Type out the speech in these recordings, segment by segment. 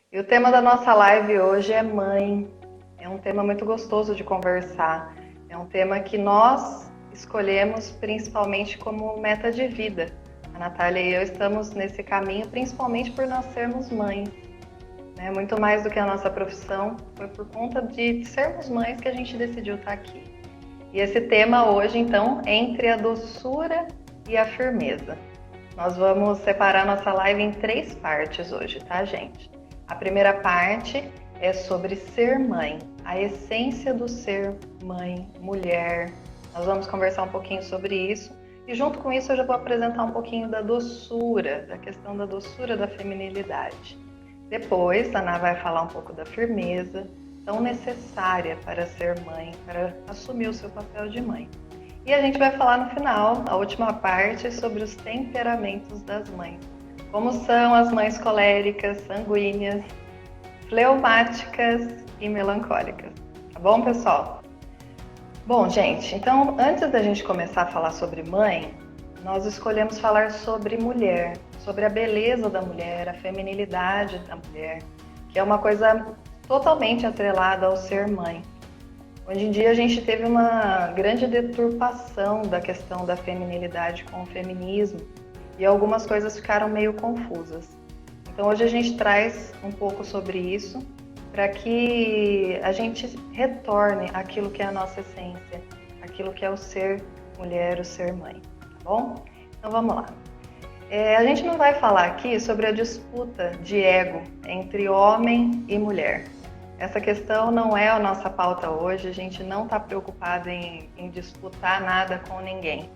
E o tema da nossa live hoje é mãe. É um tema muito gostoso de conversar. É um tema que nós escolhemos principalmente como meta de vida. A Natália e eu estamos nesse caminho principalmente por nós sermos mães, né? Muito mais do que a nossa profissão, foi por conta de sermos mães que a gente decidiu estar aqui. E esse tema hoje, então, entre a doçura e a firmeza. Nós vamos separar nossa live em 3 partes hoje, tá, gente? A primeira parte é sobre ser mãe, a essência do ser mãe, mulher. Nós vamos conversar um pouquinho sobre isso e junto com isso eu já vou apresentar um pouquinho da doçura, da questão da doçura da feminilidade. Depois, a Ana vai falar um pouco da firmeza, tão necessária para ser mãe, para assumir o seu papel de mãe. E a gente vai falar no final, a última parte, sobre os temperamentos das mães. Como são as mães coléricas, sanguíneas, fleumáticas e melancólicas. Tá bom, pessoal? Bom, gente, então antes da gente começar a falar sobre mãe, nós escolhemos falar sobre mulher, sobre a beleza da mulher, a feminilidade da mulher, que é uma coisa totalmente atrelada ao ser mãe. Hoje em dia a gente teve uma grande deturpação da questão da feminilidade com o feminismo e algumas coisas ficaram meio confusas. Então hoje a gente traz um pouco sobre isso para que a gente retorne aquilo que é a nossa essência, aquilo que é o ser mulher, o ser mãe, tá bom? Então vamos lá. A gente não vai falar aqui sobre a disputa de ego entre homem e mulher. Essa questão não é a nossa pauta hoje, a gente não está preocupado em disputar nada com ninguém,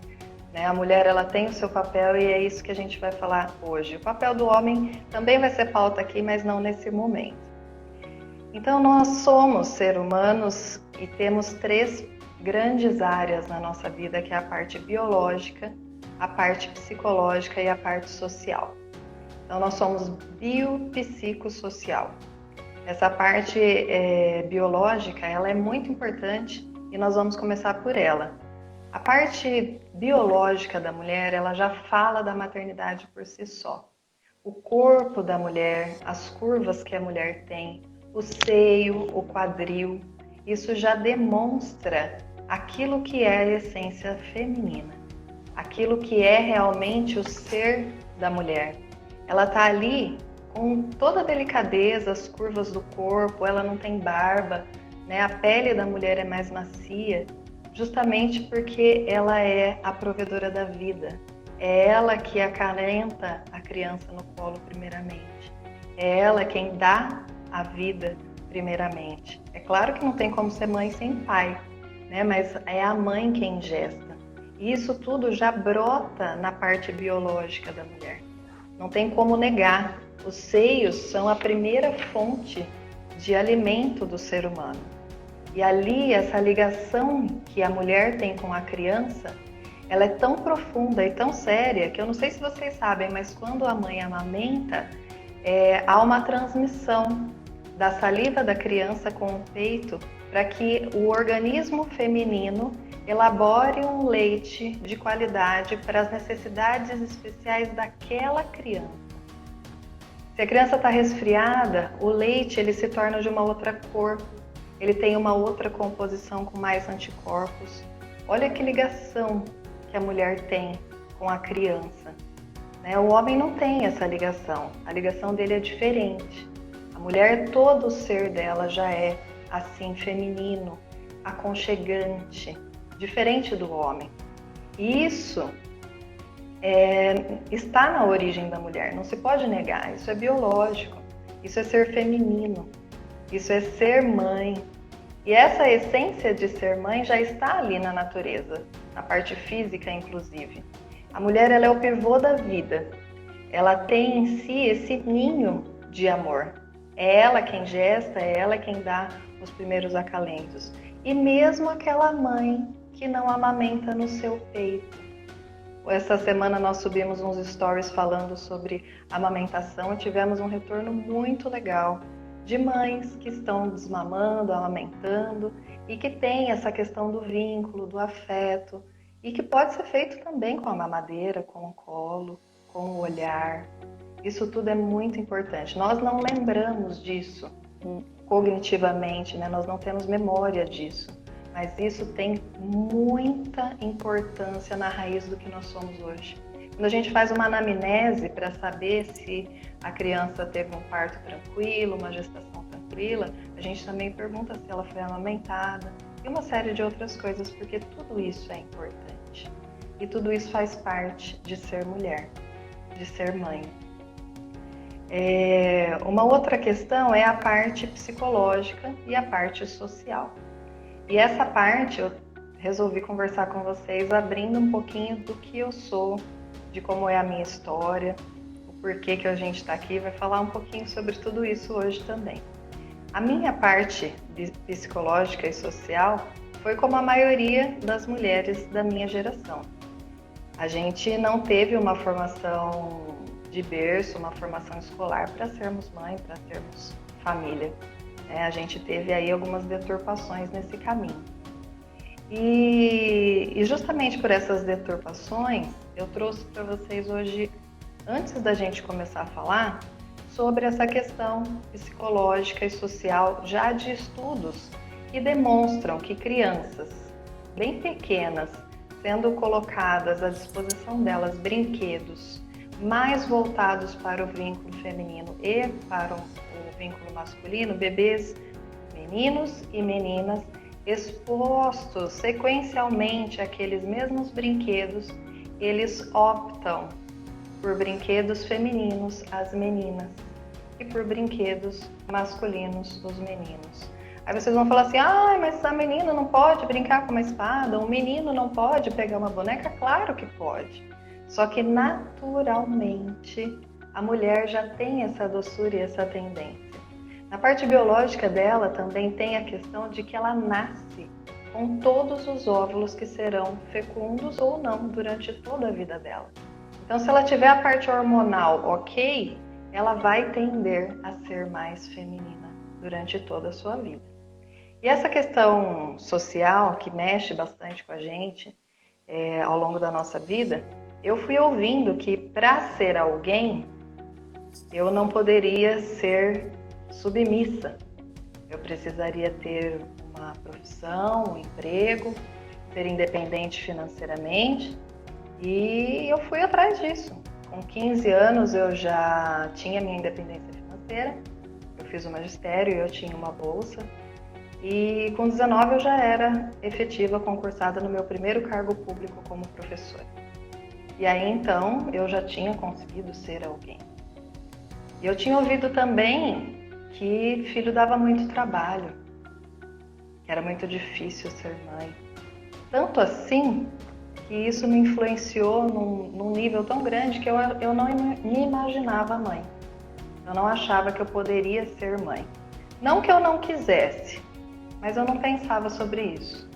né? A mulher ela tem o seu papel e é isso que a gente vai falar hoje. O papel do homem também vai ser pauta aqui, mas não nesse momento. Então nós somos seres humanos e temos 3 grandes áreas na nossa vida, que é a parte biológica, a parte psicológica e a parte social. Então nós somos biopsicossocial. Essa parte biológica, ela é muito importante e nós vamos começar por ela. A parte biológica da mulher, ela já fala da maternidade por si só. O corpo da mulher, as curvas que a mulher tem, o seio, o quadril, isso já demonstra aquilo que é a essência feminina, aquilo que é realmente o ser da mulher. Ela está ali com toda a delicadeza, as curvas do corpo, ela não tem barba, né? A pele da mulher é mais macia, justamente porque ela é a provedora da vida. É ela que acalenta a criança no colo primeiramente. É ela quem dá a vida primeiramente. É claro que não tem como ser mãe sem pai, né? Mas é a mãe quem gesta. E isso tudo já brota na parte biológica da mulher. Não tem como negar. Os seios são a primeira fonte de alimento do ser humano. E ali, essa ligação que a mulher tem com a criança, ela é tão profunda e tão séria que eu não sei se vocês sabem, mas quando a mãe amamenta, há uma transmissão da saliva da criança com o peito para que o organismo feminino elabore um leite de qualidade para as necessidades especiais daquela criança. Se a criança está resfriada, o leite ele se torna de uma outra cor, ele tem uma outra composição com mais anticorpos. Olha que ligação que a mulher tem com a criança, né? O homem não tem essa ligação, a ligação dele é diferente. A mulher, todo o ser dela já é assim, feminino, aconchegante, diferente do homem. E isso está na origem da mulher, não se pode negar, isso é biológico, isso é ser feminino, isso é ser mãe. E essa essência de ser mãe já está ali na natureza, na parte física inclusive. A mulher ela é o pivô da vida, ela tem em si esse ninho de amor. É ela quem gesta, é ela quem dá os primeiros acalentos. E mesmo aquela mãe que não amamenta no seu peito. Essa semana nós subimos uns stories falando sobre amamentação e tivemos um retorno muito legal de mães que estão desmamando, amamentando e que tem essa questão do vínculo, do afeto e que pode ser feito também com a mamadeira, com o colo, com o olhar. Isso tudo é muito importante. Nós não lembramos disso cognitivamente, né? Nós não temos memória disso. Mas isso tem muita importância na raiz do que nós somos hoje. Quando a gente faz uma anamnese para saber se a criança teve um parto tranquilo, uma gestação tranquila, a gente também pergunta se ela foi amamentada e uma série de outras coisas, porque tudo isso é importante. E tudo isso faz parte de ser mulher, de ser mãe. Uma outra questão é a parte psicológica e a parte social. E essa parte eu resolvi conversar com vocês abrindo um pouquinho do que eu sou, de como é a minha história, o porquê que a gente está aqui, vai falar um pouquinho sobre tudo isso hoje também. A minha parte psicológica e social foi como a maioria das mulheres da minha geração. A gente não teve uma formação de berço, uma formação escolar para sermos mãe, para termos família. A gente teve aí algumas deturpações nesse caminho. E justamente por essas deturpações, eu trouxe para vocês hoje, antes da gente começar a falar, sobre essa questão psicológica e social, já de estudos que demonstram que crianças bem pequenas, sendo colocadas à disposição delas brinquedos mais voltados para o vínculo feminino e para o vínculo masculino, bebês, meninos e meninas, expostos sequencialmente àqueles mesmos brinquedos, eles optam por brinquedos femininos, as meninas, e por brinquedos masculinos, os meninos. Aí vocês vão falar assim, mas a menina não pode brincar com uma espada, o menino não pode pegar uma boneca? Claro que pode. Só que naturalmente a mulher já tem essa doçura e essa tendência. Na parte biológica dela também tem a questão de que ela nasce com todos os óvulos que serão fecundos ou não durante toda a vida dela. Então, se ela tiver a parte hormonal ok, ela vai tender a ser mais feminina durante toda a sua vida. E essa questão social que mexe bastante com a gente ao longo da nossa vida, eu fui ouvindo que para ser alguém, eu não poderia ser submissa. Eu precisaria ter uma profissão, um emprego, ser independente financeiramente, e eu fui atrás disso. Com 15 anos eu já tinha minha independência financeira, eu fiz o magistério e eu tinha uma bolsa, e com 19 eu já era efetiva, concursada no meu primeiro cargo público como professora. E aí então eu já tinha conseguido ser alguém. E eu tinha ouvido também que filho dava muito trabalho, que era muito difícil ser mãe. Tanto assim que isso me influenciou num nível tão grande que eu não me imaginava mãe. Eu não achava que eu poderia ser mãe. Não que eu não quisesse, mas eu não pensava sobre isso.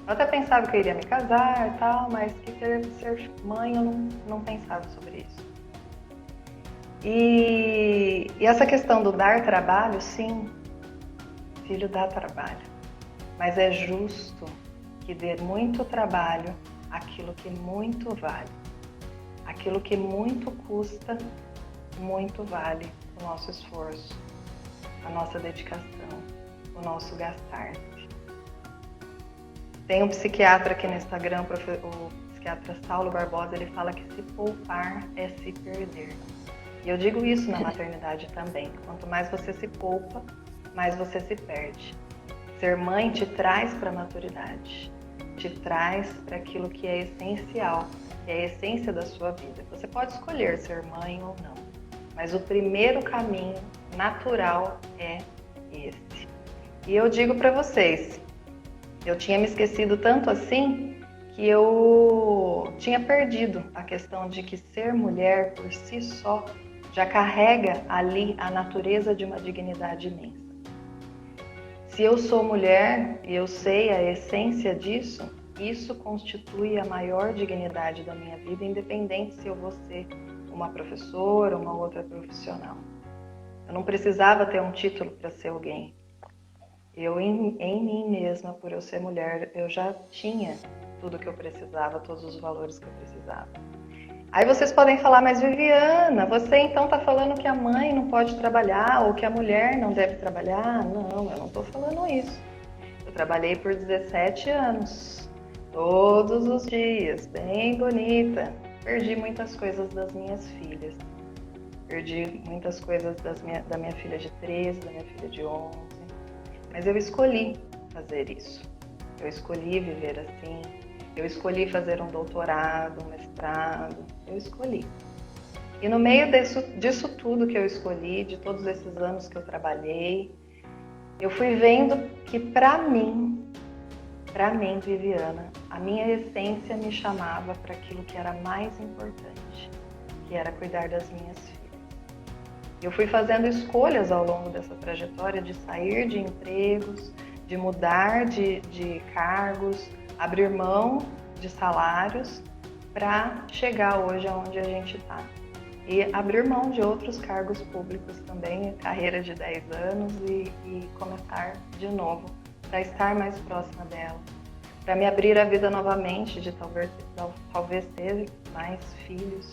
Eu até pensava que eu iria me casar e tal, mas que ser mãe eu não pensava sobre isso. E essa questão do dar trabalho, sim, filho dá trabalho. Mas é justo que dê muito trabalho aquilo que muito vale. Aquilo que muito custa, muito vale o nosso esforço, a nossa dedicação, o nosso gastar. Tem um psiquiatra aqui no Instagram, o psiquiatra Saulo Barbosa, ele fala que se poupar é se perder. E eu digo isso na maternidade também. Quanto mais você se poupa, mais você se perde. Ser mãe te traz para a maturidade, te traz para aquilo que é essencial, que é a essência da sua vida. Você pode escolher ser mãe ou não, mas o primeiro caminho natural é esse. E eu digo para vocês, eu tinha me esquecido tanto assim que eu tinha perdido a questão de que ser mulher por si só já carrega ali a natureza de uma dignidade imensa. Se eu sou mulher e eu sei a essência disso, isso constitui a maior dignidade da minha vida, independente se eu vou ser uma professora ou uma outra profissional. Eu não precisava ter um título para ser alguém. Eu, em mim mesma, por eu ser mulher, eu já tinha tudo que eu precisava, todos os valores que eu precisava. Aí vocês podem falar, mas Viviana, você então está falando que a mãe não pode trabalhar ou que a mulher não deve trabalhar? Não, eu não estou falando isso. Eu trabalhei por 17 anos, todos os dias, bem bonita. Perdi muitas coisas das minhas filhas. Perdi muitas coisas da minha filha de 13, da minha filha de 11. Mas eu escolhi fazer isso. Eu escolhi viver assim. Eu escolhi fazer um doutorado, um mestrado. Eu escolhi. E no meio disso tudo que eu escolhi, de todos esses anos que eu trabalhei, eu fui vendo que para mim, Viviana, a minha essência me chamava para aquilo que era mais importante, que era cuidar das minhas filhas. Eu fui fazendo escolhas ao longo dessa trajetória de sair de empregos, de mudar de cargos, abrir mão de salários para chegar hoje aonde a gente está. E abrir mão de outros cargos públicos também, carreira de 10 anos e começar de novo, para estar mais próxima dela, para me abrir a vida novamente, de talvez ter mais filhos.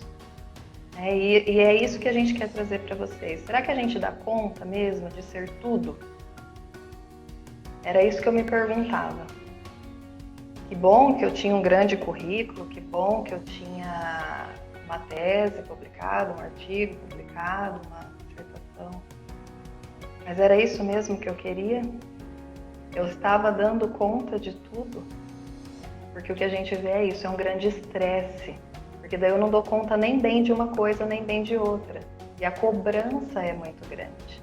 E é isso que a gente quer trazer para vocês. Será que a gente dá conta mesmo de ser tudo? Era isso que eu me perguntava. Que bom que eu tinha um grande currículo, que bom que eu tinha uma tese publicada, um artigo publicado, uma dissertação. Mas era isso mesmo que eu queria? Eu estava dando conta de tudo? Porque o que a gente vê é isso, é um grande estresse. Porque daí eu não dou conta nem bem de uma coisa, nem bem de outra. E a cobrança é muito grande.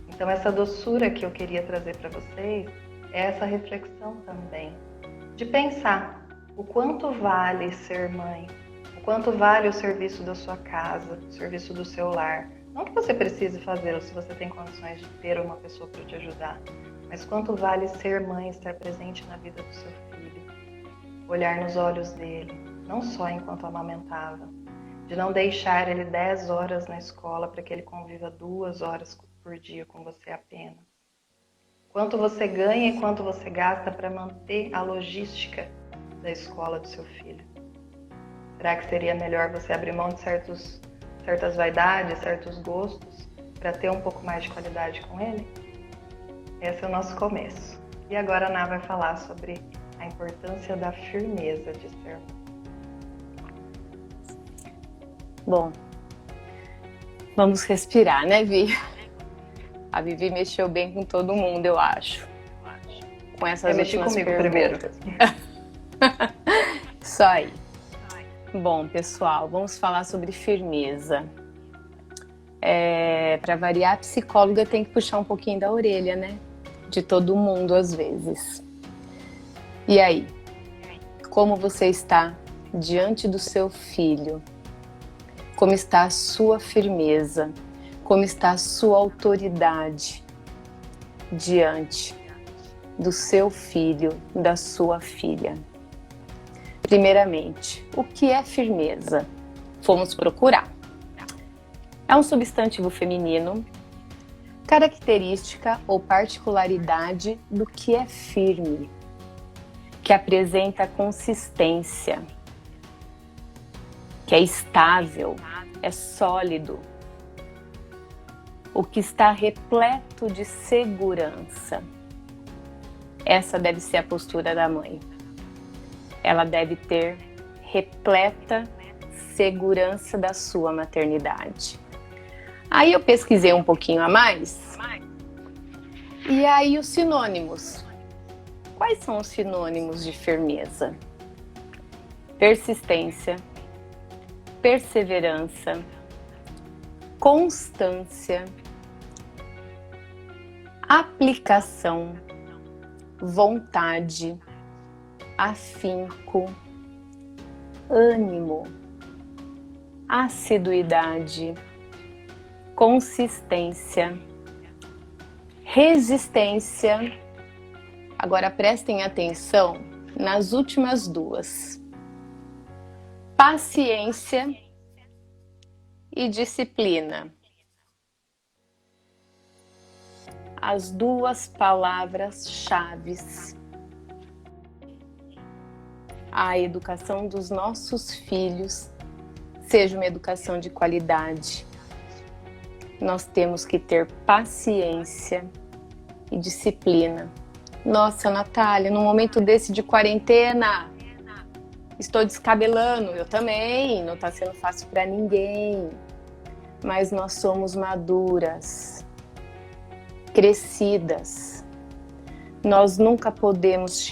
Então essa doçura que eu queria trazer para vocês é essa reflexão também. De pensar o quanto vale ser mãe, o quanto vale o serviço da sua casa, o serviço do seu lar. Não que você precise fazê-lo se você tem condições de ter uma pessoa para te ajudar, mas quanto vale ser mãe, estar presente na vida do seu filho, olhar nos olhos dele, não só enquanto amamentava, de não deixar ele 10 horas na escola para que ele conviva 2 horas por dia com você apenas. Quanto você ganha e quanto você gasta para manter a logística da escola do seu filho? Será que seria melhor você abrir mão de certas vaidades, certos gostos, para ter um pouco mais de qualidade com ele? Esse é o nosso começo. E agora a Ná vai falar sobre a importância da firmeza de ser mãe. Bom, vamos respirar, né, Vi? A Vivi mexeu bem com todo mundo, eu acho. Com essas últimas perguntas. Isso aí. Bom, pessoal, vamos falar sobre firmeza. Para variar, a psicóloga tem que puxar um pouquinho da orelha, né? De todo mundo, às vezes. E aí? Como você está diante do seu filho? Como está a sua firmeza? Como está a sua autoridade diante do seu filho, da sua filha? Primeiramente, o que é firmeza? Fomos procurar. É um substantivo feminino, característica ou particularidade do que é firme, que apresenta consistência, que é estável, é sólido, o que está repleto de segurança. Essa deve ser a postura da mãe. Ela deve ter repleta segurança da sua maternidade. Aí eu pesquisei um pouquinho a mais. E aí os sinônimos. Quais são os sinônimos de firmeza? Persistência, perseverança, constância, aplicação, vontade, afinco, ânimo, assiduidade, consistência, resistência. Agora prestem atenção nas últimas duas: paciência e disciplina. As duas palavras-chave à educação dos nossos filhos seja uma educação de qualidade. Nós temos que ter paciência e disciplina. Nossa, Natália, num momento desse de quarentena, estou descabelando. Eu também, não está sendo fácil para ninguém. Mas nós somos maduras, crescidas. Nós nunca podemos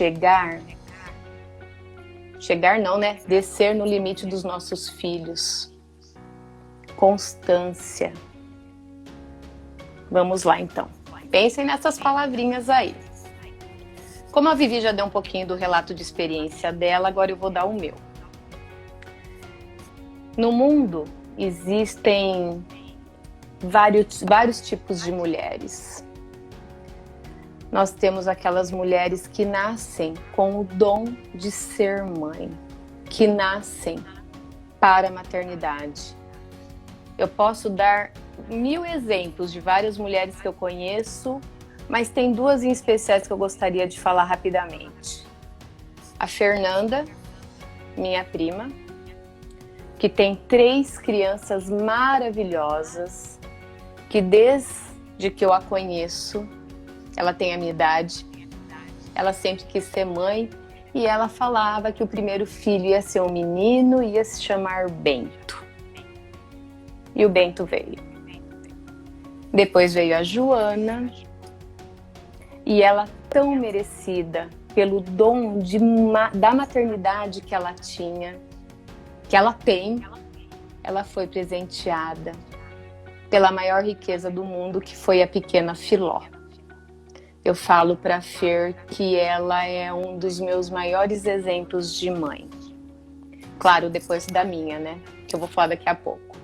descer no limite dos nossos filhos. Constância. Vamos lá, então. Pensem nessas palavrinhas aí. Como a Vivi já deu um pouquinho do relato de experiência dela, agora eu vou dar o meu. No mundo existem vários tipos de mulheres. Nós temos aquelas mulheres que nascem com o dom de ser mãe, que nascem para a maternidade. Eu posso dar 1000 exemplos de várias mulheres que eu conheço, mas tem 2 em especiais que eu gostaria de falar rapidamente. A Fernanda, minha prima, que tem 3 crianças maravilhosas, que desde que eu a conheço, ela tem a minha idade, ela sempre quis ser mãe e ela falava que o primeiro filho ia ser um menino e ia se chamar Bento. E o Bento veio. Depois veio a Joana e ela, tão merecida pelo dom da maternidade que ela tinha, que ela tem, ela foi presenteada pela maior riqueza do mundo, que foi a pequena Filó. Eu falo para a Fer que ela é um dos meus maiores exemplos de mãe. Claro, depois da minha, né? Que eu vou falar daqui a pouco.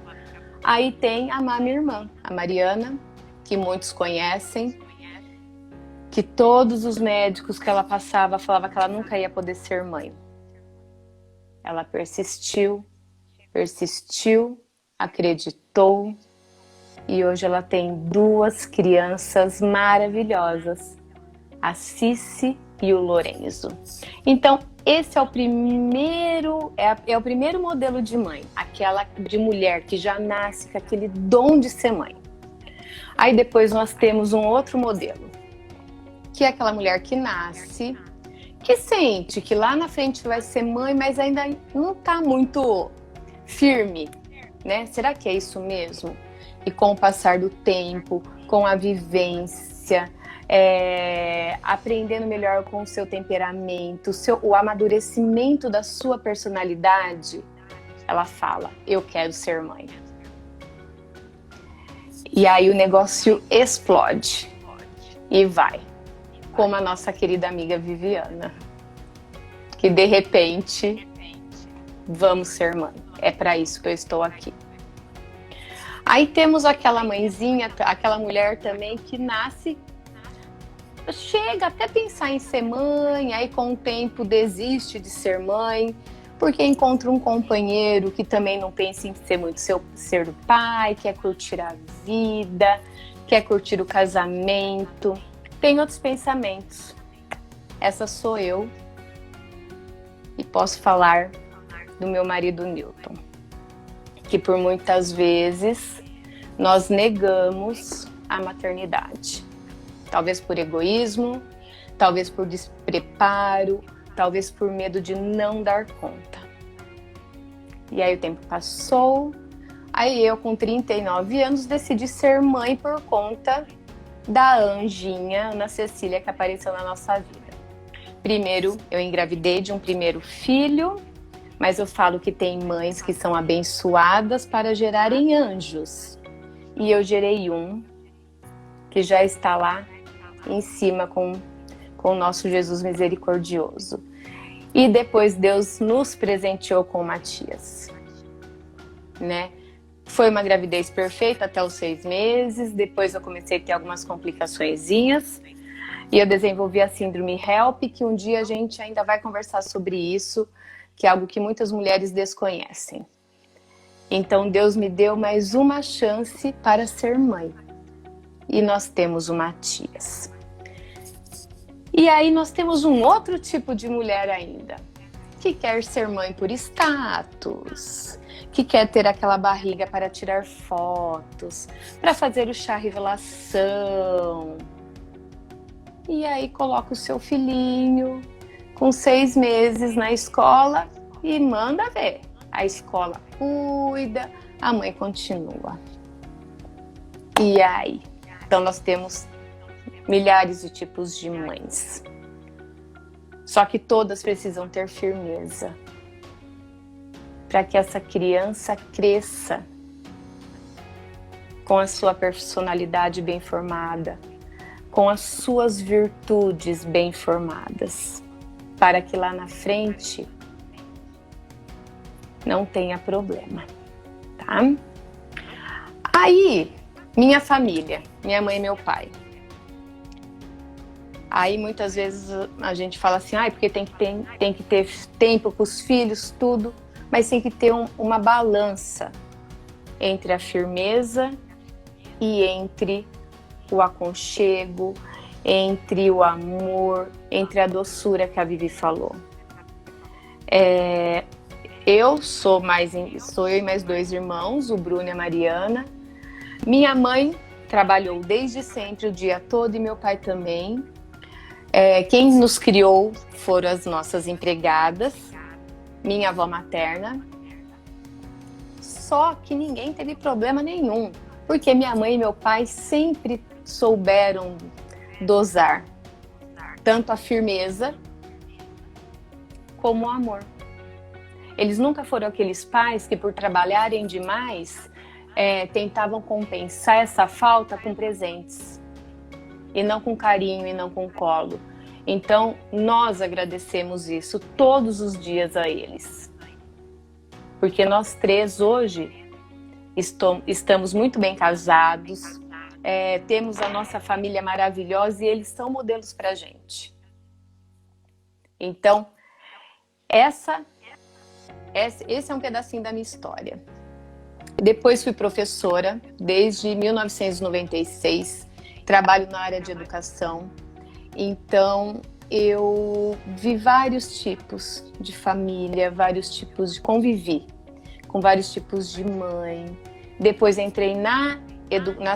Aí tem a minha irmã, a Mariana, que muitos conhecem, que todos os médicos que ela passava falavam que ela nunca ia poder ser mãe. Ela persistiu, acreditou, e hoje ela tem 2 crianças maravilhosas, a Cici e o Lorenzo. Então, esse é o primeiro modelo de mãe, aquela de mulher que já nasce com aquele dom de ser mãe. Aí depois nós temos um outro modelo, que é aquela mulher que nasce, que sente que lá na frente vai ser mãe, mas ainda não está muito firme, né? Será que é isso mesmo? E com o passar do tempo, com a vivência, aprendendo melhor com o seu temperamento, o amadurecimento da sua personalidade, ela fala, eu quero ser mãe. E aí o negócio explode e vai, como a nossa querida amiga Viviana, que de repente, vamos ser mãe, é para isso que eu estou aqui. Aí temos aquela mãezinha, aquela mulher também que nasce, chega até pensar em ser mãe, aí com o tempo desiste de ser mãe, porque encontra um companheiro que também não pensa em ser muito ser o pai, quer curtir a vida, quer curtir o casamento, tem outros pensamentos. Essa sou eu e posso falar do meu marido Newton, que por muitas vezes nós negamos a maternidade. Talvez por egoísmo, talvez por despreparo, talvez por medo de não dar conta. E aí o tempo passou, aí eu com 39 anos decidi ser mãe por conta da anjinha Ana Cecília que apareceu na nossa vida. Primeiro eu engravidei de um primeiro filho, mas eu falo que tem mães que são abençoadas para gerarem anjos. E eu gerei um que já está lá em cima com o nosso Jesus misericordioso. E depois Deus nos presenteou com o Matias, né? Foi uma gravidez perfeita até os 6 meses, depois eu comecei a ter algumas complicaçõezinhas e eu desenvolvi a síndrome HELP, que um dia a gente ainda vai conversar sobre isso, que é algo que muitas mulheres desconhecem. Então Deus me deu mais uma chance para ser mãe. E nós temos o Matias. E aí nós temos um outro tipo de mulher ainda, que quer ser mãe por status, que quer ter aquela barriga para tirar fotos, para fazer o chá revelação. E aí coloca o seu filhinho com 6 meses na escola e manda ver. A escola cuida, a mãe continua. E aí? Então nós temos milhares de tipos de mães. Só que todas precisam ter firmeza para que essa criança cresça com a sua personalidade bem formada, com as suas virtudes bem formadas, para que lá na frente não tenha problema, tá? Aí, minha família, minha mãe e meu pai. Aí muitas vezes a gente fala assim, porque tem que ter tempo com os filhos, tudo, mas tem que ter uma balança entre a firmeza e entre o aconchego, entre o amor, entre a doçura que a Vivi falou. Eu sou eu e mais 2 irmãos, o Bruno e a Mariana. Minha mãe trabalhou desde sempre o dia todo e meu pai também. Quem nos criou foram as nossas empregadas, minha avó materna. Só que ninguém teve problema nenhum, porque minha mãe e meu pai sempre souberam dosar tanto a firmeza como o amor. Eles nunca foram aqueles pais que, por trabalharem demais, tentavam compensar essa falta com presentes. E não com carinho, e não com colo. Então, nós agradecemos isso todos os dias a eles. Porque nós 3 hoje estamos muito bem casados, temos a nossa família maravilhosa e eles são modelos pra gente. Então, esse é um pedacinho da minha história. Depois fui professora desde 1996. Trabalho na área de educação, então eu vi vários tipos de família, convivi com vários tipos de mãe. Depois entrei na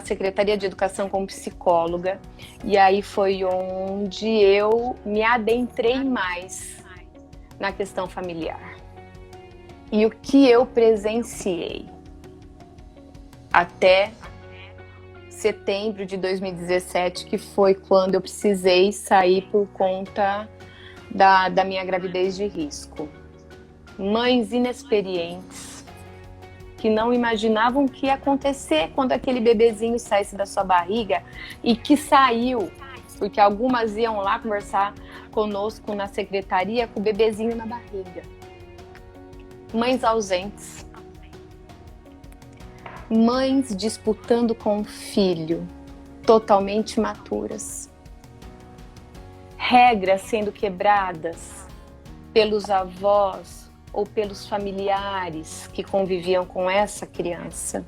Secretaria de Educação como psicóloga, e aí foi onde eu me adentrei mais na questão familiar. E o que eu presenciei até setembro de 2017, que foi quando eu precisei sair por conta da minha gravidez de risco. Mães inexperientes, que não imaginavam o que ia acontecer quando aquele bebezinho saísse da sua barriga, e que saiu, porque algumas iam lá conversar conosco na secretaria com o bebezinho na barriga. Mães ausentes. Mães disputando com o filho, totalmente imaturas. Regras sendo quebradas pelos avós ou pelos familiares que conviviam com essa criança.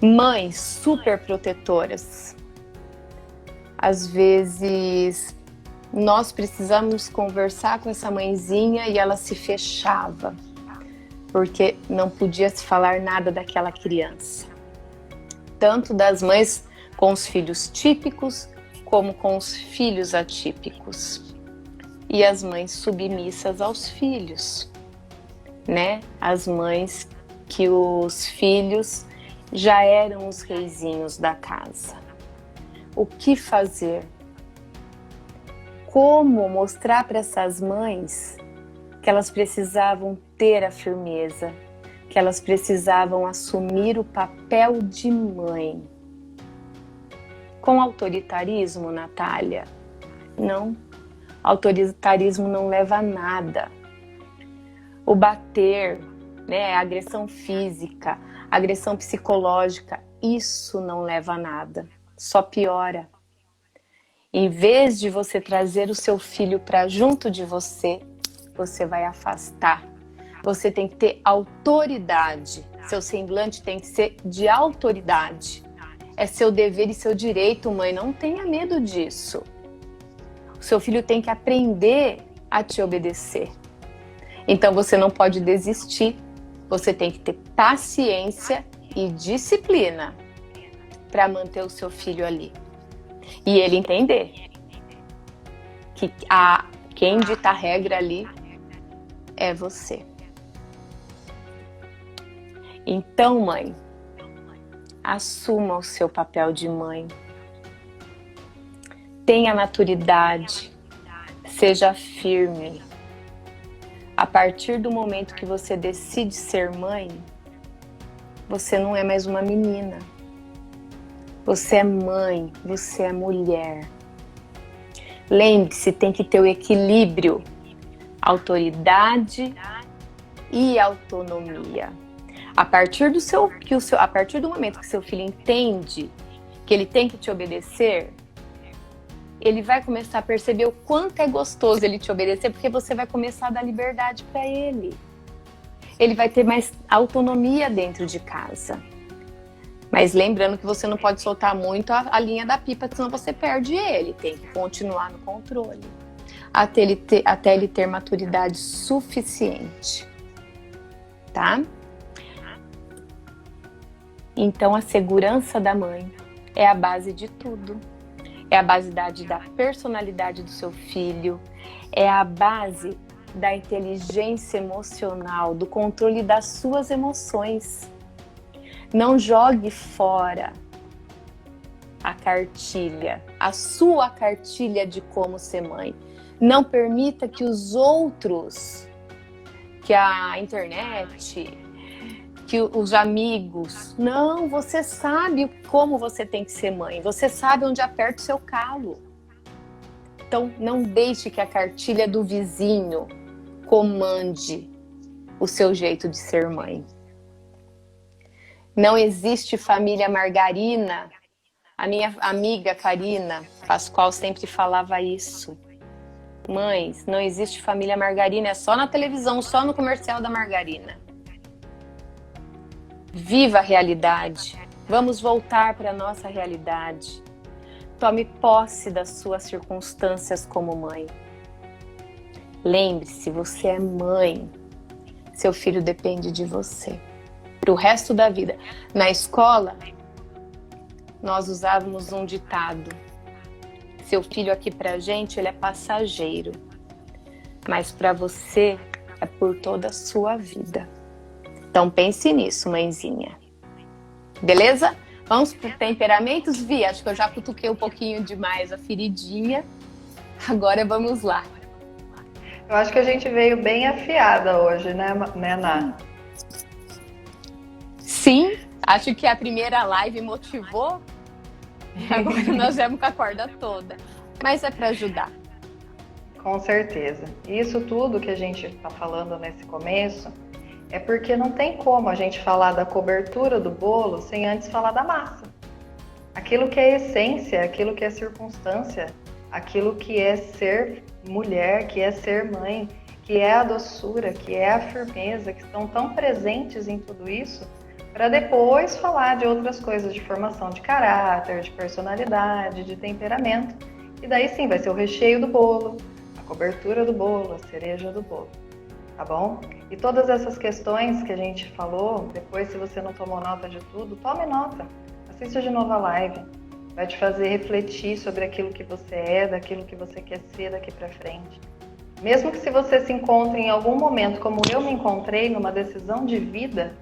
Mães super protetoras. Às vezes, nós precisamos conversar com essa mãezinha e ela se fechava, porque não podia se falar nada daquela criança. Tanto das mães com os filhos típicos, como com os filhos atípicos. E as mães submissas aos filhos, né? As mães que os filhos já eram os reizinhos da casa. O que fazer? Como mostrar para essas mães que elas precisavam ter a firmeza, que elas precisavam assumir o papel de mãe? Com autoritarismo, Natália? Não. Autoritarismo não leva a nada. O bater, né, a agressão física, a agressão psicológica, isso não leva a nada. Só piora. Em vez de você trazer o seu filho para junto de você, você vai afastar. Você tem que ter autoridade. Seu semblante tem que ser de autoridade. É seu dever e seu direito, mãe. Não tenha medo disso. O seu filho tem que aprender a te obedecer. Então você não pode desistir, você tem que ter paciência e disciplina para manter o seu filho ali. E ele entender que quem dita a regra ali é você. Então, mãe, assuma o seu papel de mãe. Tenha maturidade, seja firme. A partir do momento que você decide ser mãe, você não é mais uma menina. Você é mãe, você é mulher. Lembre-se, tem que ter o equilíbrio, autoridade e autonomia. A partir do momento que seu filho entende que ele tem que te obedecer, ele vai começar a perceber o quanto é gostoso ele te obedecer, porque você vai começar a dar liberdade para ele. Ele vai ter mais autonomia dentro de casa. Mas lembrando que você não pode soltar muito a linha da pipa, senão você perde ele. Tem que continuar no controle até ele ter maturidade suficiente, tá? Então a segurança da mãe é a base de tudo. É a base da personalidade do seu filho, é a base da inteligência emocional, do controle das suas emoções. Não jogue fora a sua cartilha de como ser mãe. Não permita que os outros, que a internet, que os amigos... Não, você sabe como você tem que ser mãe. Você sabe onde aperta o seu calo. Então, não deixe que a cartilha do vizinho comande o seu jeito de ser mãe. Não existe família margarina. A minha amiga Karina Pascoal sempre falava isso. Mães, não existe família margarina, é só na televisão, só no comercial da margarina. Viva a realidade. Vamos voltar para a nossa realidade. Tome posse das suas circunstâncias como mãe. Lembre-se, você é mãe. Seu filho depende de você. Para o resto da vida. Na escola, nós usávamos um ditado. Seu filho aqui pra gente, ele é passageiro. Mas para você, é por toda a sua vida. Então pense nisso, mãezinha. Beleza? Vamos para temperamentos? Vi, acho que eu já cutuquei um pouquinho demais a feridinha. Agora vamos lá. Eu acho que a gente veio bem afiada hoje, né, Ná? Sim, acho que a primeira live motivou. Agora nós vamos com a corda toda. Mas é para ajudar. Com certeza. Isso tudo que a gente está falando nesse começo é porque não tem como a gente falar da cobertura do bolo sem antes falar da massa. Aquilo que é essência, aquilo que é circunstância, aquilo que é ser mulher, que é ser mãe, que é a doçura, que é a firmeza, que estão tão presentes em tudo isso, para depois falar de outras coisas de formação de caráter, de personalidade, de temperamento. E daí sim vai ser o recheio do bolo, a cobertura do bolo, a cereja do bolo. Tá bom? E todas essas questões que a gente falou, depois se você não tomou nota de tudo, tome nota. Assista de novo a live. Vai te fazer refletir sobre aquilo que você é, daquilo que você quer ser daqui pra frente. Mesmo que se você se encontre em algum momento, como eu me encontrei, numa decisão de vida,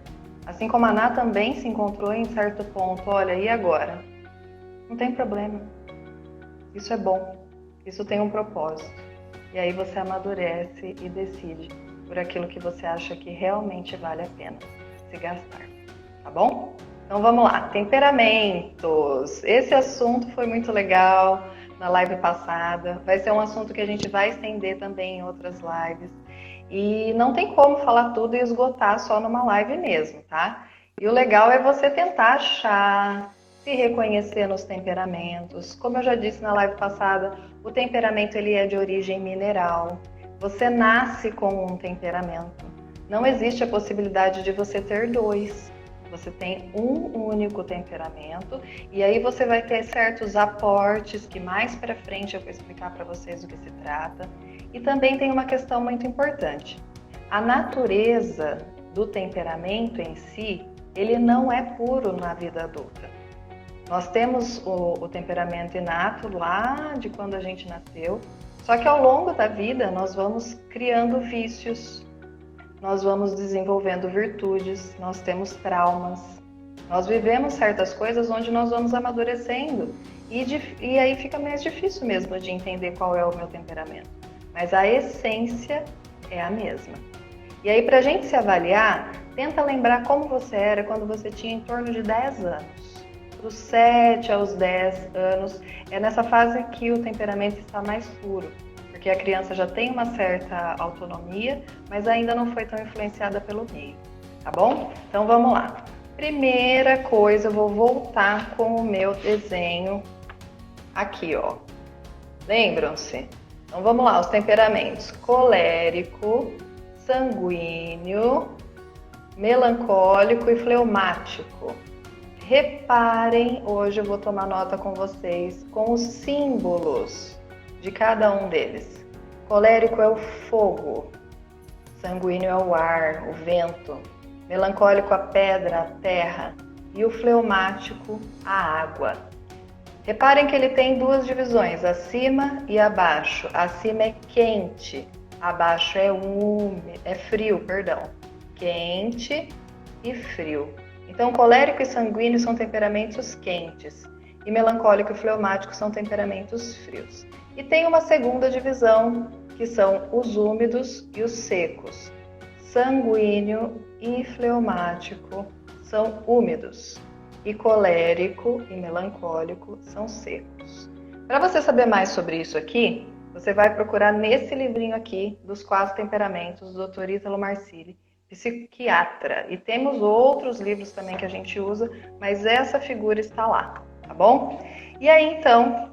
assim como a Ná também se encontrou em certo ponto, olha, e agora? Não tem problema. Isso é bom. Isso tem um propósito. E aí você amadurece e decide por aquilo que você acha que realmente vale a pena se gastar. Tá bom? Então vamos lá. Temperamentos. Esse assunto foi muito legal na live passada. Vai ser um assunto que a gente vai estender também em outras lives. E não tem como falar tudo e esgotar só numa live mesmo, tá? E o legal é você tentar achar, se reconhecer nos temperamentos. Como eu já disse na live passada, o temperamento ele é de origem mineral. Você nasce com um temperamento. Não existe a possibilidade de você ter dois. você tem um único temperamento, e aí você vai ter certos aportes que mais para frente eu vou explicar para vocês do que se trata. E também tem uma questão muito importante. A natureza do temperamento em si, ele não é puro na vida adulta. Nós temos o temperamento inato lá de quando a gente nasceu, só que ao longo da vida nós vamos criando vícios, nós vamos desenvolvendo virtudes, nós temos traumas, nós vivemos certas coisas onde nós vamos amadurecendo e aí fica mais difícil mesmo de entender qual é o meu temperamento. Mas a essência é a mesma. E aí, para a gente se avaliar, tenta lembrar como você era quando você tinha em torno de 10 anos. Dos 7 aos 10 anos, é nessa fase que o temperamento está mais puro, porque a criança já tem uma certa autonomia, mas ainda não foi tão influenciada pelo meio, tá bom? Então vamos lá. Primeira coisa, eu vou voltar com o meu desenho aqui, ó. Lembram-se? Então vamos lá, os temperamentos: colérico, sanguíneo, melancólico e fleumático. Reparem, hoje eu vou tomar nota com vocês com os símbolos de cada um deles. Colérico é o fogo, sanguíneo é o ar, o vento, melancólico a pedra, a terra e o fleumático a água. Reparem que ele tem duas divisões, acima e abaixo. Acima é quente, abaixo é frio, perdão. Quente e frio. Então, colérico e sanguíneo são temperamentos quentes e melancólico e fleumático são temperamentos frios. E tem uma segunda divisão, que são os úmidos e os secos. Sanguíneo e fleumático são úmidos e colérico e melancólico são secos. Para você saber mais sobre isso aqui, você vai procurar nesse livrinho aqui dos 4 temperamentos do Dr. Ítalo Marcilli, psiquiatra. E temos outros livros também que a gente usa, mas essa figura está lá, tá bom? E aí, então,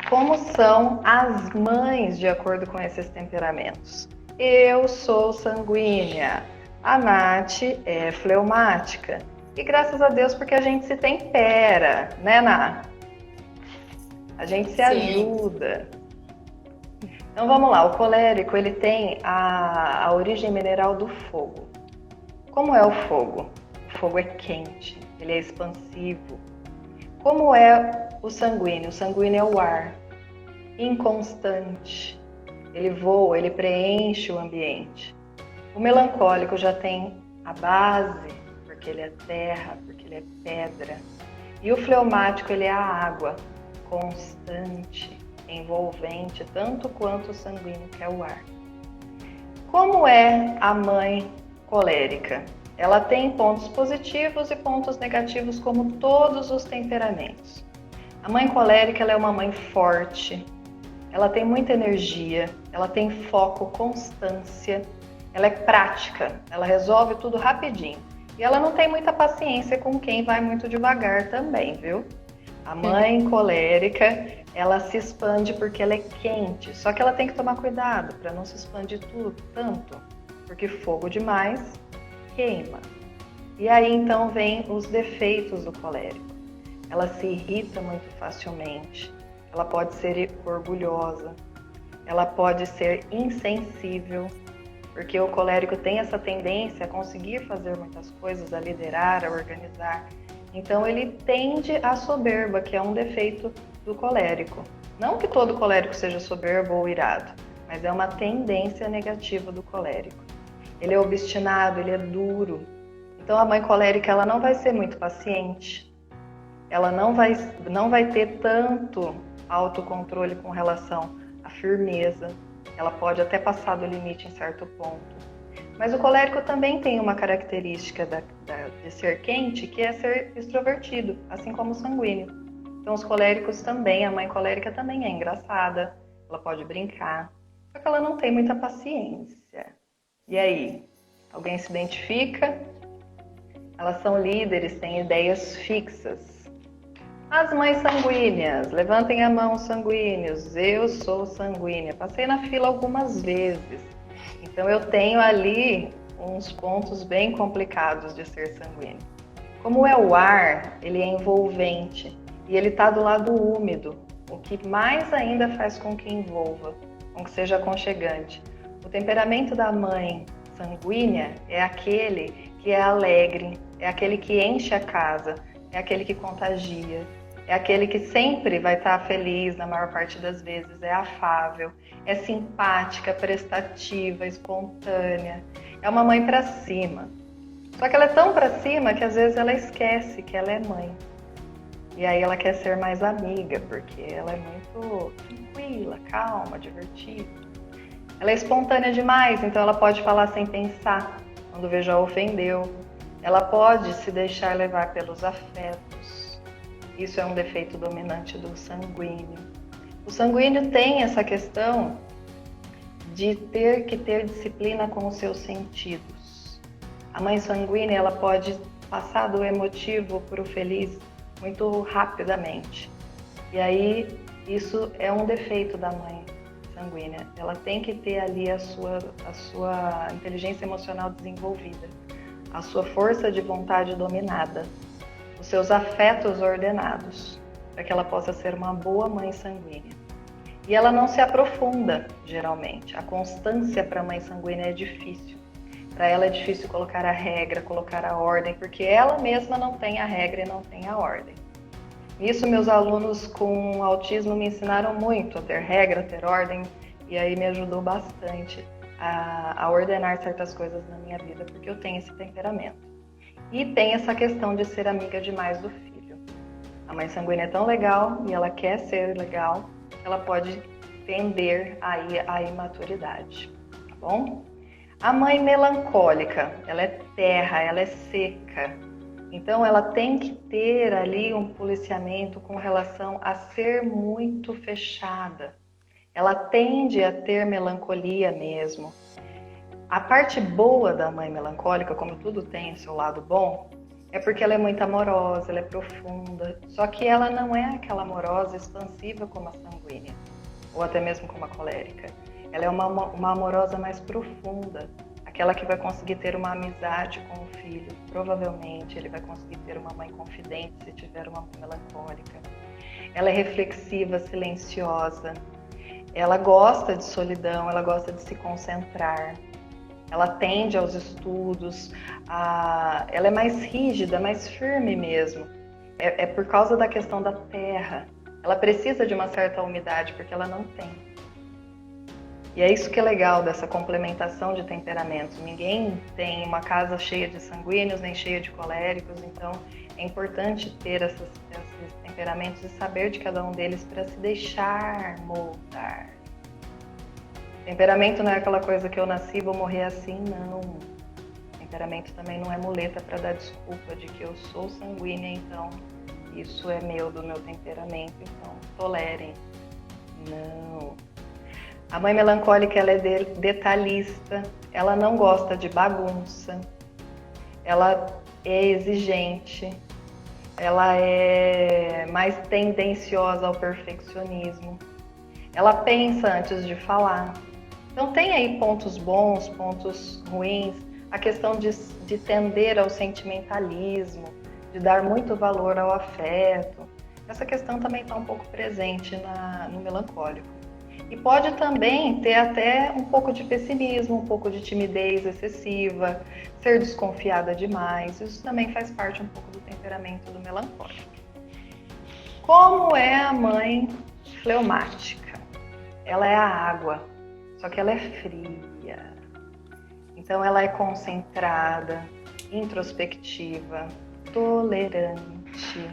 como são as mães de acordo com esses temperamentos? Eu sou sanguínea, a Nath é fleumática. E graças a Deus porque a gente se tempera, né, Ná? A gente se ajuda. Então vamos lá, o colérico ele tem a origem mineral do fogo. Como é o fogo? O fogo é quente, ele é expansivo. Como é o sanguíneo? O sanguíneo é o ar, inconstante. Ele voa, ele preenche o ambiente. O melancólico já tem a base, porque ele é terra, porque ele é pedra. E o fleumático ele é a água, constante, envolvente, tanto quanto o sanguíneo, que é o ar. Como é a mãe colérica? Ela tem pontos positivos e pontos negativos, como todos os temperamentos. A mãe colérica ela é uma mãe forte, ela tem muita energia, ela tem foco, constância, ela é prática, ela resolve tudo rapidinho. E ela não tem muita paciência com quem vai muito devagar também, viu? A mãe colérica, ela se expande porque ela é quente, só que ela tem que tomar cuidado para não se expandir tudo tanto, porque fogo demais queima. E aí então vem os defeitos do colérico. Ela se irrita muito facilmente, ela pode ser orgulhosa, ela pode ser insensível, porque o colérico tem essa tendência a conseguir fazer muitas coisas, a liderar, a organizar. Então ele tende à soberba, que é um defeito do colérico. Não que todo colérico seja soberbo ou irado, mas é uma tendência negativa do colérico. Ele é obstinado, ele é duro. Então a mãe colérica ela não vai ser muito paciente, ela não vai ter tanto autocontrole com relação à firmeza, ela pode até passar do limite em certo ponto. Mas o colérico também tem uma característica de ser quente, que é ser extrovertido, assim como o sanguíneo. Então os coléricos também, a mãe colérica também é engraçada, ela pode brincar, só que ela não tem muita paciência. E aí, alguém se identifica? Elas são líderes, têm ideias fixas. As mães sanguíneas, levantem a mão, sanguíneos. Eu sou sanguínea. Passei na fila algumas vezes. Então eu tenho ali uns pontos bem complicados de ser sanguíneo. Como é o ar, ele é envolvente e ele está do lado úmido, o que mais ainda faz com que envolva, com que seja aconchegante. O temperamento da mãe sanguínea é aquele que é alegre, é aquele que enche a casa, é aquele que contagia, é aquele que sempre vai estar feliz na maior parte das vezes, é afável, é simpática, prestativa, espontânea. É uma mãe pra cima. Só que ela é tão pra cima que às vezes ela esquece que ela é mãe. E aí ela quer ser mais amiga, porque ela é muito tranquila, calma, divertida. Ela é espontânea demais, então ela pode falar sem pensar, quando vê já ofendeu. Ela pode se deixar levar pelos afetos. Isso é um defeito dominante do sanguíneo. O sanguíneo tem essa questão de ter que ter disciplina com os seus sentidos. A mãe sanguínea, ela pode passar do emotivo para o feliz muito rapidamente. E aí, isso é um defeito da mãe sanguínea. Ela tem que ter ali a sua inteligência emocional desenvolvida, a sua força de vontade dominada, os seus afetos ordenados, para que ela possa ser uma boa mãe sanguínea. E ela não se aprofunda, geralmente. A constância para a mãe sanguínea é difícil. Para ela é difícil colocar a regra, colocar a ordem, porque ela mesma não tem a regra e não tem a ordem. Isso meus alunos com autismo me ensinaram muito, a ter regra, a ter ordem, e aí me ajudou bastante a ordenar certas coisas na minha vida, porque eu tenho esse temperamento. E tem essa questão de ser amiga demais do filho. A mãe sanguínea é tão legal e ela quer ser legal, ela pode tender aí à imaturidade, tá bom? A mãe melancólica, ela é terra, ela é seca. Então ela tem que ter ali um policiamento com relação a ser muito fechada. Ela tende a ter melancolia mesmo. A parte boa da mãe melancólica, como tudo tem o seu lado bom, é porque ela é muito amorosa, ela é profunda. Só que ela não é aquela amorosa expansiva como a sanguínea, ou até mesmo como a colérica. Ela é uma amorosa mais profunda, aquela que vai conseguir ter uma amizade com o filho. Provavelmente ele vai conseguir ter uma mãe confidente se tiver uma mãe melancólica. Ela é reflexiva, silenciosa. Ela gosta de solidão, ela gosta de se concentrar. Ela tende aos estudos, ela é mais rígida, mais firme mesmo. É por causa da questão da terra. Ela precisa de uma certa umidade, porque ela não tem. E é isso que é legal dessa complementação de temperamentos. Ninguém tem uma casa cheia de sanguíneos, nem cheia de coléricos, então é importante ter esses temperamentos e saber de cada um deles para se deixar moldar. Temperamento não é aquela coisa que eu nasci e vou morrer assim, não. Temperamento também não é muleta para dar desculpa de que eu sou sanguínea, então isso é do meu temperamento, então tolerem. Não. A mãe melancólica, ela é detalhista, ela não gosta de bagunça, ela é exigente, ela é mais tendenciosa ao perfeccionismo, ela pensa antes de falar. Então tem aí pontos bons, pontos ruins, a questão de tender ao sentimentalismo, de dar muito valor ao afeto. Essa questão também está um pouco presente no melancólico. E pode também ter até um pouco de pessimismo, um pouco de timidez excessiva, ser desconfiada demais. Isso também faz parte um pouco do temperamento do melancólico. Como é a mãe fleumática? Ela é a água, só que ela é fria. Então ela é concentrada, introspectiva, tolerante.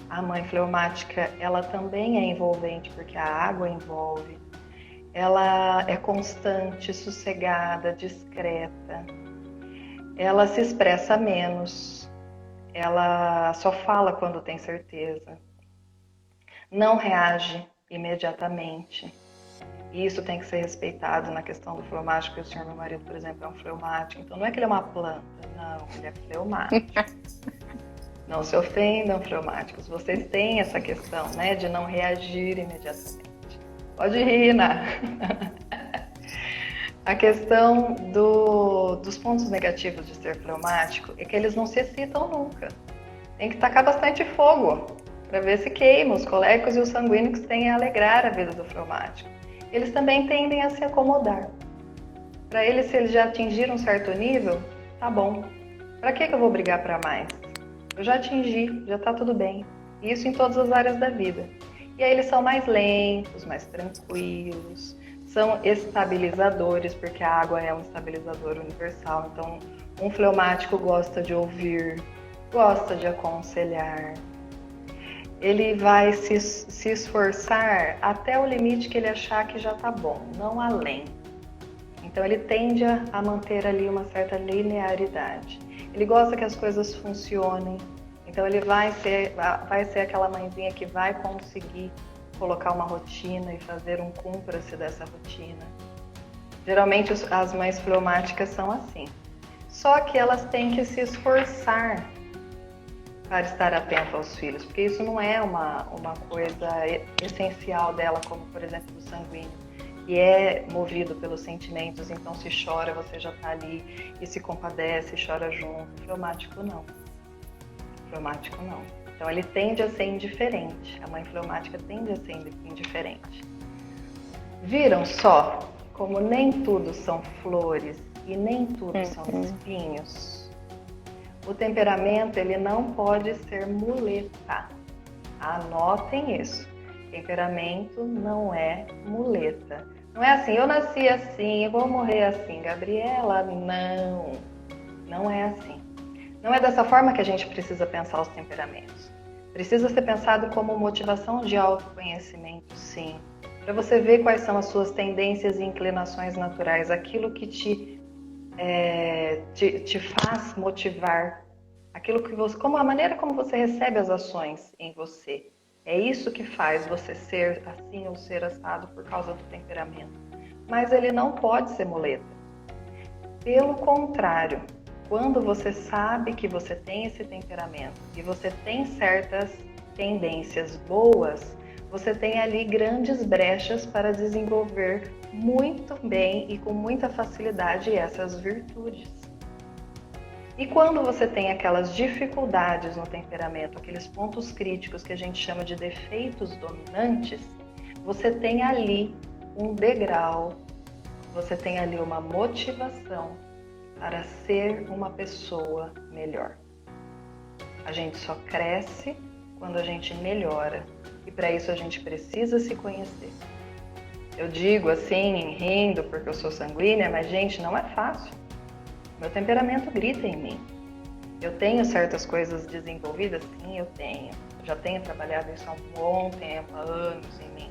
A mãe fleumática, ela também é envolvente, porque a água envolve. Ela é constante, sossegada, discreta. Ela se expressa menos. Ela só fala quando tem certeza. Não reage imediatamente. E isso tem que ser respeitado na questão do fleumático. O senhor, meu marido, por exemplo, é um fleumático. Então não é que ele é uma planta, não, ele é fleumático. Não se ofendam, fleumáticos. Vocês têm essa questão, né, de não reagir imediatamente. Pode rir, Ná. A questão dos pontos negativos de ser fleumático é que eles não se excitam nunca. Tem que tacar bastante fogo para ver se queima. Os colélicos e os sanguíneos tendem a alegrar a vida do fleumático. Eles também tendem a se acomodar. Para eles, se eles já atingiram um certo nível, tá bom. Para que eu vou brigar para mais? Eu já atingi, já tá tudo bem. Isso em todas as áreas da vida. E aí eles são mais lentos, mais tranquilos, são estabilizadores, porque a água é um estabilizador universal. Então, um fleumático gosta de ouvir, gosta de aconselhar. Ele vai se esforçar até o limite que ele achar que já tá bom, não além. Então, ele tende a manter ali uma certa linearidade. Ele gosta que as coisas funcionem. Então, ele vai ser aquela mãezinha que vai conseguir colocar uma rotina e fazer um cumpra-se dessa rotina. Geralmente, as mães fleumáticas são assim. Só que elas têm que se esforçar para estar atenta aos filhos, porque isso não é uma coisa essencial dela, como, por exemplo, o sanguíneo, que é movido pelos sentimentos. Então, se chora, você já está ali e se compadece, chora junto. O fleumático não. Fleumático não. Então ele tende a ser indiferente. A mãe fleumática tende a ser indiferente. Viram só como nem tudo são flores e nem tudo são espinhos? O temperamento, ele não pode ser muleta. Anotem isso. Temperamento não é muleta. Não é assim, eu nasci assim, eu vou morrer assim. Gabriela, não. Não é assim. Não é dessa forma que a gente precisa pensar os temperamentos. Precisa ser pensado como motivação de autoconhecimento, sim. Para você ver quais são as suas tendências e inclinações naturais, aquilo que te faz motivar, aquilo que você, como a maneira como você recebe as ações em você. É isso que faz você ser assim ou ser assado por causa do temperamento. Mas ele não pode ser muleta. Pelo contrário, quando você sabe que você tem esse temperamento e você tem certas tendências boas, você tem ali grandes brechas para desenvolver muito bem e com muita facilidade essas virtudes. E quando você tem aquelas dificuldades no temperamento, aqueles pontos críticos que a gente chama de defeitos dominantes, você tem ali um degrau, você tem ali uma motivação para ser uma pessoa melhor. A gente só cresce quando a gente melhora, e para isso a gente precisa se conhecer. Eu digo assim, rindo, porque eu sou sanguínea, mas gente, não é fácil. Meu temperamento grita em mim. Eu tenho certas coisas desenvolvidas? Sim, eu tenho. Eu já tenho trabalhado isso há um bom tempo, há anos em mim.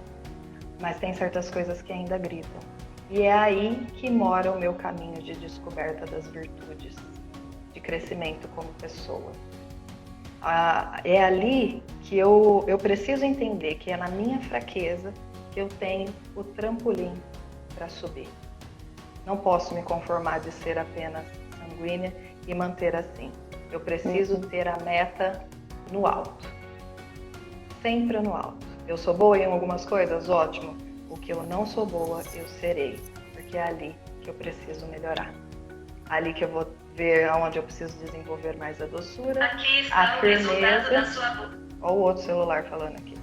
Mas tem certas coisas que ainda gritam. E é aí que mora o meu caminho de descoberta das virtudes, de crescimento como pessoa. É ali que eu preciso entender que é na minha fraqueza que eu tenho o trampolim para subir. Não posso me conformar de ser apenas sanguínea e manter assim. Eu preciso ter a meta no alto. Sempre no alto. Eu sou boa em algumas coisas? Ótimo. O que eu não sou boa, eu serei. Porque é ali que eu preciso melhorar. Ali que eu vou ver aonde eu preciso desenvolver mais a doçura, a firmeza. Olha o outro celular falando aqui.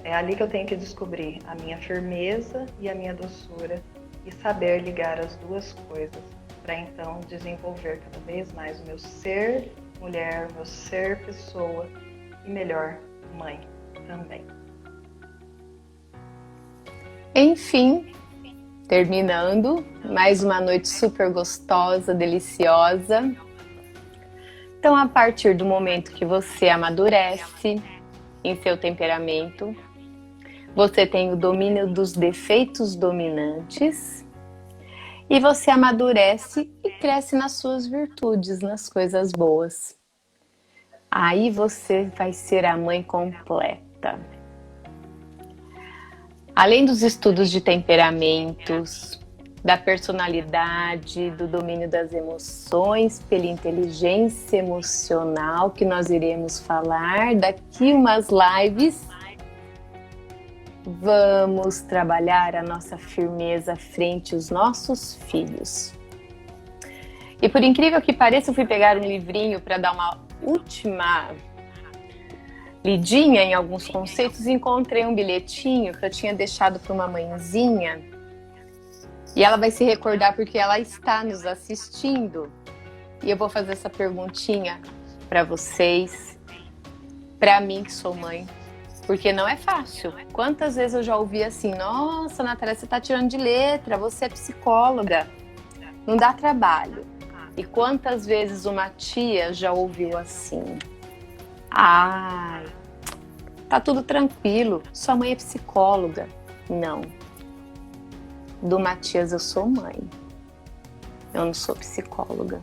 É ali que eu tenho que descobrir a minha firmeza e a minha doçura e saber ligar as duas coisas para então desenvolver cada vez mais o meu ser mulher, o meu ser pessoa e melhor mãe também. Enfim, terminando, mais uma noite super gostosa, deliciosa. Então, a partir do momento que você amadurece em seu temperamento, você tem o domínio dos defeitos dominantes e você amadurece e cresce nas suas virtudes, nas coisas boas. Aí você vai ser a mãe completa. Além dos estudos de temperamentos, da personalidade, do domínio das emoções, pela inteligência emocional, que nós iremos falar daqui umas lives, Vamos trabalhar a nossa firmeza frente aos nossos filhos. E por incrível que pareça, eu fui pegar um livrinho para dar uma última lidinha em alguns conceitos e encontrei um bilhetinho que eu tinha deixado para uma mãezinha. E ela vai se recordar porque ela está nos assistindo. E eu vou fazer essa perguntinha para vocês, para mim que sou mãe. Porque não é fácil. Quantas vezes eu já ouvi assim, nossa, Natália, você tá tirando de letra, você é psicóloga, não dá trabalho. E quantas vezes uma tia já ouviu assim, ai, tá tudo tranquilo, sua mãe é psicóloga. Não. Do Matias eu sou mãe, eu não sou psicóloga.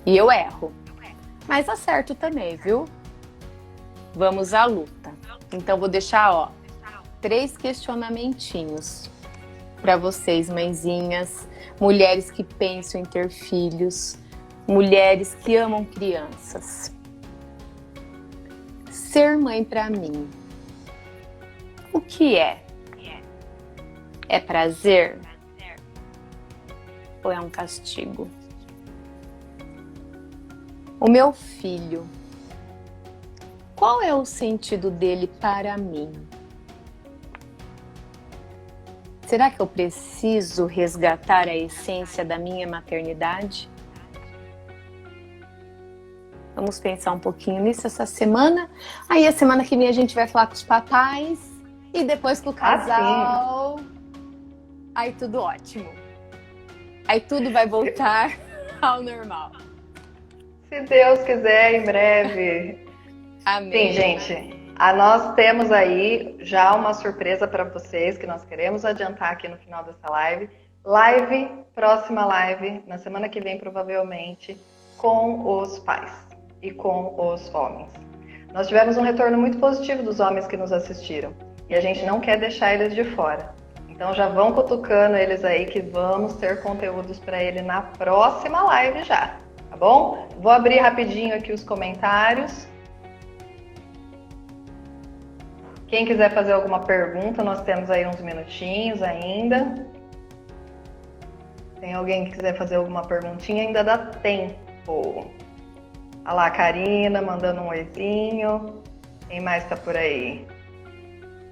E eu erro, mas acerto também, viu? Vamos à luta. Então vou deixar, 3 questionamentinhos para vocês, mãezinhas, mulheres que pensam em ter filhos, mulheres que amam crianças. Ser mãe para mim, o que é? É prazer? Ou é um castigo? O meu filho, qual é o sentido dele para mim? Será que eu preciso resgatar a essência da minha maternidade? Vamos pensar um pouquinho nisso essa semana. Aí a semana que vem a gente vai falar com os papais e depois com o casal. Aí tudo ótimo. Aí tudo vai voltar ao normal. Se Deus quiser, em breve. Amém. Sim, gente. Nós temos aí já uma surpresa para vocês que nós queremos adiantar aqui no final dessa live. Próxima live, na semana que vem, provavelmente, com os pais e com os homens. Nós tivemos um retorno muito positivo dos homens que nos assistiram e a gente não quer deixar eles de fora. Então já vão cutucando eles aí que vamos ter conteúdos para ele na próxima live já, tá bom? Vou abrir rapidinho aqui os comentários. Quem quiser fazer alguma pergunta, nós temos aí uns minutinhos ainda. Tem alguém que quiser fazer alguma perguntinha, ainda dá tempo. Olha lá, a Karina mandando um oizinho. Quem mais tá por aí?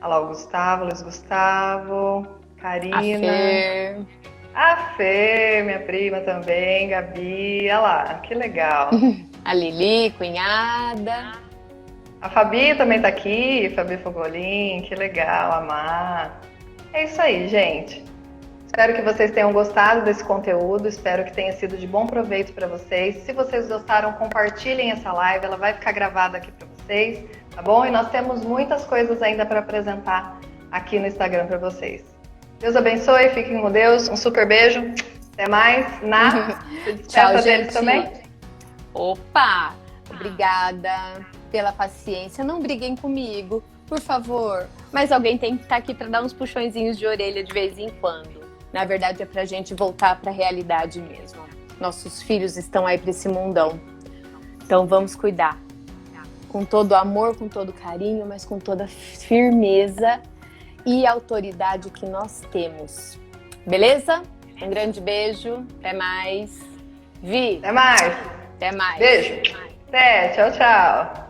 Olha lá o Gustavo, Luiz Gustavo, Karina. A Fê, minha prima também, Gabi. Olha lá, que legal. A Lili, cunhada. A Fabi também tá aqui, Fabi Fogolin, que legal, a Mar. É isso aí, gente. Espero que vocês tenham gostado desse conteúdo, espero que tenha sido de bom proveito para vocês. Se vocês gostaram, compartilhem essa live, ela vai ficar gravada aqui para vocês, tá bom? E nós temos muitas coisas ainda para apresentar aqui no Instagram para vocês. Deus abençoe, fiquem com Deus, um super beijo, até mais. Tchau, gente. Também. Opa, obrigada pela paciência, não briguem comigo, por favor. Mas alguém tem que estar aqui para dar uns puxõezinhos de orelha de vez em quando. Na verdade é pra gente voltar para a realidade mesmo. Nossos filhos estão aí para esse mundão. Então vamos cuidar. Com todo amor, com todo carinho, mas com toda firmeza e autoridade que nós temos. Beleza? Um grande beijo. Até mais. Vi. Até mais. Até mais. Beijo. Até. Tchau, tchau.